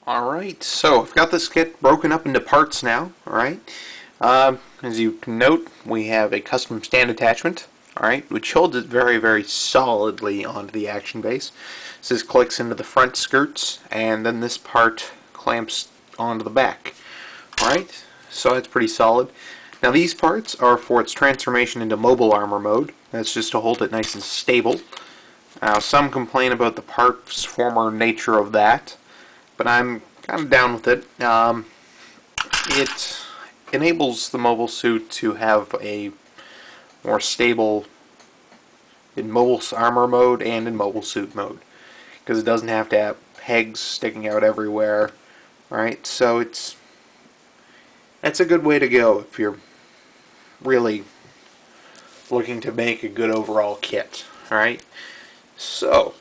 Alright, so I've got this kit broken up into parts now, alright. As you can note, we have a custom stand attachment, alright, which holds it very, very solidly onto the action base. This clicks into the front skirts, and then this part clamps onto the back. Alright, so that's pretty solid. Now these parts are for its transformation into mobile armor mode. That's just to hold it nice and stable. Now some complain about the part's former nature of that, but I'm kind of down with it. It enables the mobile suit to have a more stable in mobile armor mode and in mobile suit mode, because it doesn't have to have pegs sticking out everywhere. Alright, so that's a good way to go if you're really looking to make a good overall kit. Alright, so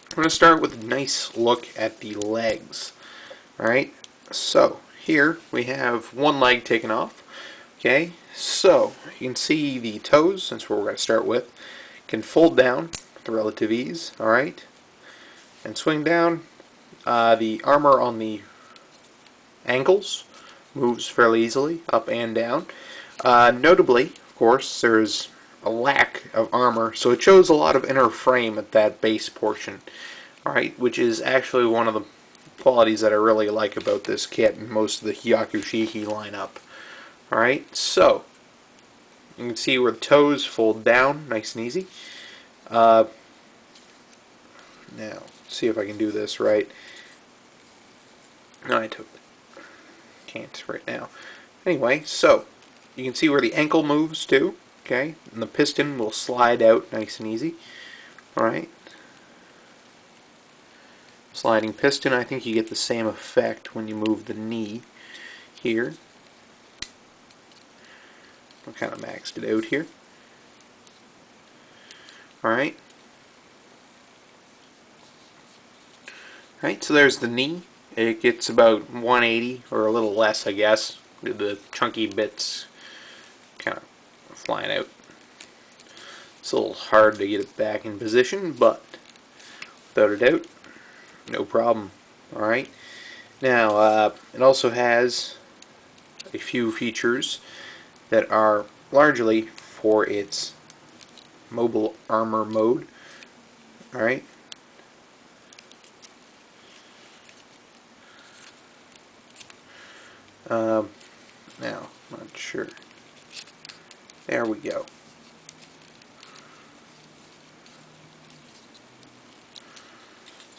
I'm going to start with a nice look at the legs. Alright, so here we have one leg taken off. Okay, so you can see the toes, since we're going to start with, can fold down with relative ease. Alright, and swing down. The armor on the ankles moves fairly easily up and down. Notably, of course, there's a lack of armor, so it shows a lot of inner frame at that base portion, alright, which is actually one of the qualities that I really like about this kit and most of the Hyakushiki lineup. Alright, so you can see where the toes fold down nice and easy. Now, see if I can do this right. No, I totally can't right now. Anyway, so you can see where the ankle moves too. Okay, and the piston will slide out nice and easy. Alright. Sliding piston, I think you get the same effect when you move the knee here. I kind of maxed it out here. Alright. Alright, so there's the knee. It gets about 180 or a little less, I guess. The chunky bits kind of flying out. It's a little hard to get it back in position, but without a doubt, no problem. Alright. Now, it also has a few features that are largely for its mobile armor mode. Alright. Now, not sure. There we go.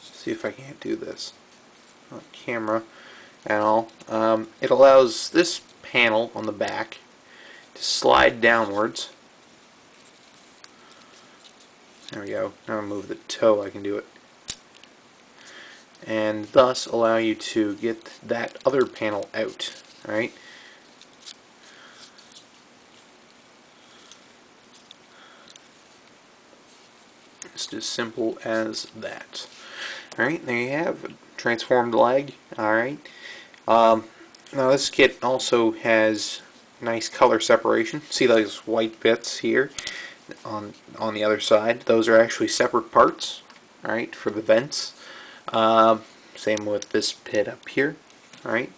See if I can't do this on camera at all. It allows this panel on the back to slide downwards. There we go. Now I move the toe, I can do it. And thus allow you to get that other panel out. Alright? Just as simple as that. Alright, there you have a transformed leg. Alright. Now this kit also has nice color separation. See those white bits here on the other side? Those are actually separate parts, alright, for the vents. Same with this pit up here. Alright.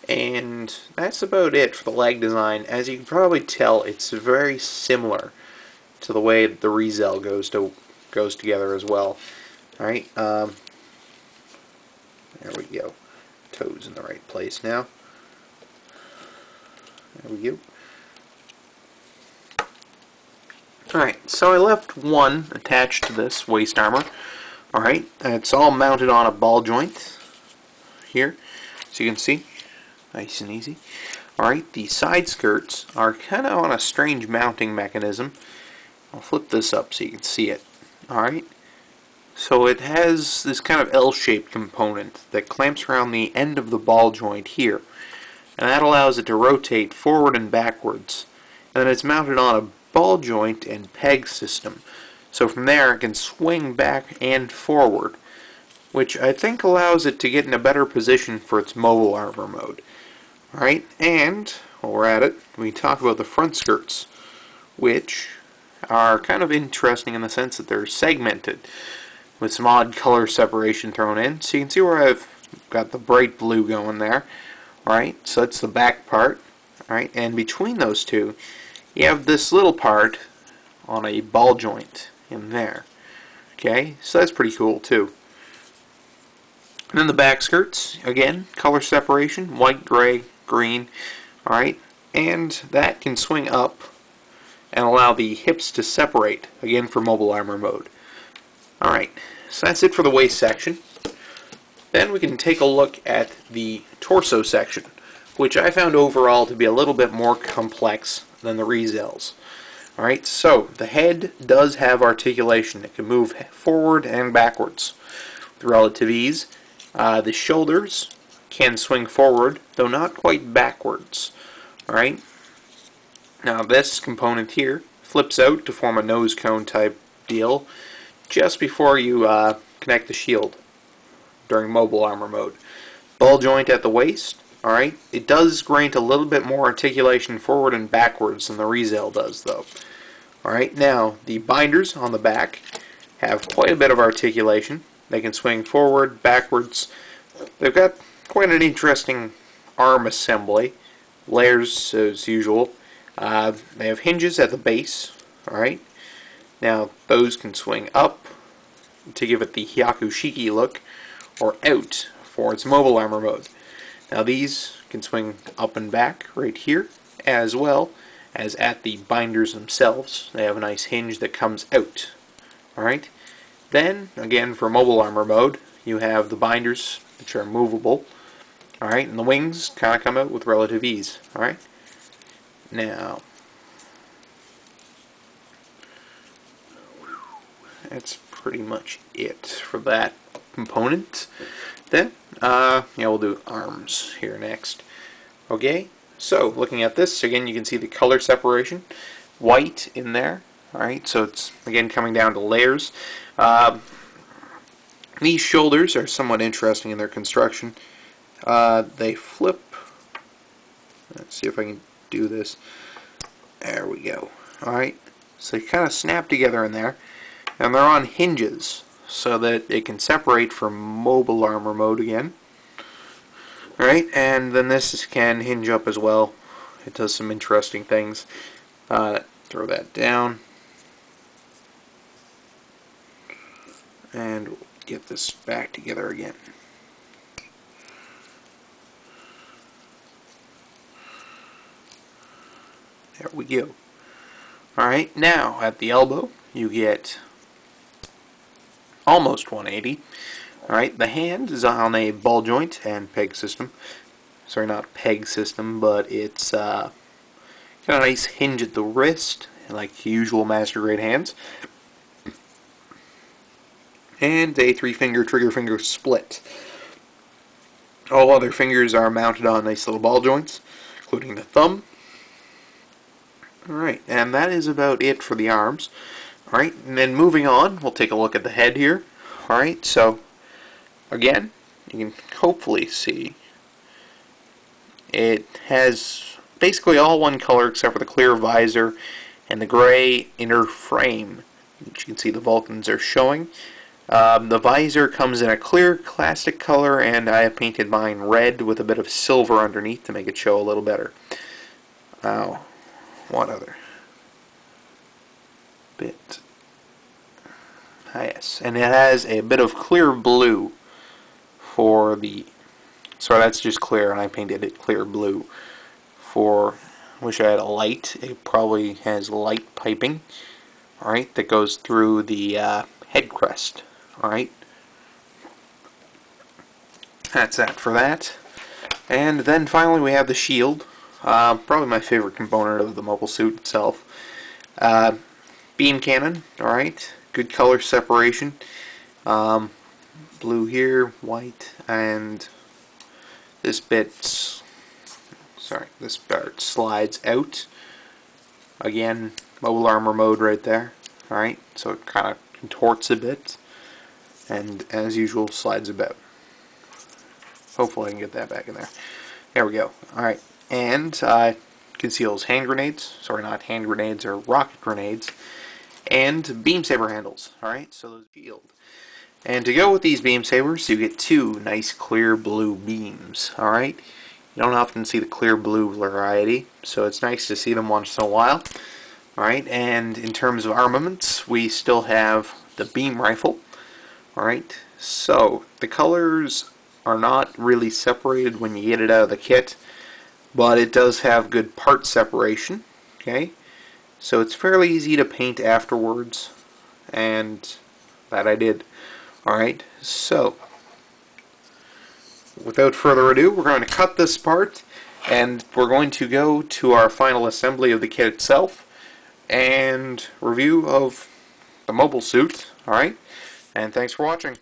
And that's about it for the leg design. As you can probably tell, it's very similar to the way the Rizel goes together as well. Alright, there we go. Toes in the right place now. There we go. Alright, so I left one attached to this waist armor. Alright, it's all mounted on a ball joint here, so you can see. Nice and easy. Alright, the side skirts are kind of on a strange mounting mechanism. I'll flip this up so you can see it. Alright, so it has this kind of L-shaped component that clamps around the end of the ball joint here, and that allows it to rotate forward and backwards. And then it's mounted on a ball joint and peg system, so from there it can swing back and forward, which I think allows it to get in a better position for its mobile armor mode. Alright, and while we're at it, we talk about the front skirts, which are kind of interesting in the sense that they're segmented. with some odd color separation thrown in. So you can see where I've got the bright blue going there. Alright, so that's the back part. Alright, and between those two, you have this little part on a ball joint in there. Okay, so that's pretty cool too. And then the back skirts, again, color separation, white, gray, green. Alright, and that can swing up and allow the hips to separate, again for mobile armor mode. Alright, so that's it for the waist section. Then we can take a look at the torso section, which I found overall to be a little bit more complex than the Rezel's. Alright, so the head does have articulation. It can move forward and backwards with relative ease. The shoulders can swing forward, though not quite backwards. Alright, now this component here flips out to form a nose cone type deal just before you connect the shield during mobile armor mode. Ball joint at the waist. Alright, it does grant a little bit more articulation forward and backwards than the Rezel does, though. Alright, now the binders on the back have quite a bit of articulation. They can swing forward, backwards. They've got quite an interesting arm assembly. Layers as usual. They have hinges at the base. Alright, now those can swing up to give it the Hyakushiki look, or out for its mobile armor mode. Now these can swing up and back right here, as well as at the binders themselves. They have a nice hinge that comes out. Alright, then again for mobile armor mode you have the binders, which are movable. Alright, and the wings kind of come out with relative ease. Alright, now that's pretty much it for that component. Then, we'll do arms here next. Okay, so looking at this, again you can see the color separation. White in there, alright, so it's again coming down to layers. These shoulders are somewhat interesting in their construction. They flip. Let's see if I can do this. There we go. Alright, so they kind of snap together in there, and they're on hinges, so that it can separate from mobile armor mode again. Alright, and then this can hinge up as well. It does some interesting things. Throw that down. And we'll get this back together again. There we go. Alright, now at the elbow you get almost 180. Alright, the hand is on a ball joint and peg system. Sorry, not peg system, but it's got a nice hinge at the wrist, like usual master grade hands. And a 3-finger trigger finger split. All other fingers are mounted on nice little ball joints, including the thumb. Alright, and that is about it for the arms. Alright, and then moving on, we'll take a look at the head here. Alright, so again, you can hopefully see it has basically all one color except for the clear visor and the gray inner frame, which you can see the Vulcans are showing. The visor comes in a clear plastic color, and I have painted mine red with a bit of silver underneath to make it show a little better. What other bit? Yes, and it has a bit of clear blue for the, sorry, that's just clear, and I painted it clear blue for, wish I had a light. It probably has light piping, alright, that goes through the head crest, alright. That's that for that. And then finally we have the shield, probably my favorite component of the mobile suit itself. Beam cannon, alright, good color separation. Blue here, white, and this bit, this part slides out. Again, mobile armor mode right there. Alright, so it kind of contorts a bit, and as usual slides about. Hopefully I can get that back in there. There we go. Alright, and conceals hand grenades, sorry, not hand grenades, or rocket grenades, and beam saber handles. Alright, so the shield. And to go with these beam sabers, you get two nice clear blue beams. Alright? You don't often see the clear blue variety, so it's nice to see them once in a while. Alright, and in terms of armaments, we still have the beam rifle. Alright, so the colors are not really separated when you get it out of the kit, but it does have good part separation. Okay, so it's fairly easy to paint afterwards, and that I did. Alright, so without further ado, we're going to cut this part, and we're going to go to our final assembly of the kit itself, and review of the mobile suit. Alright, and thanks for watching.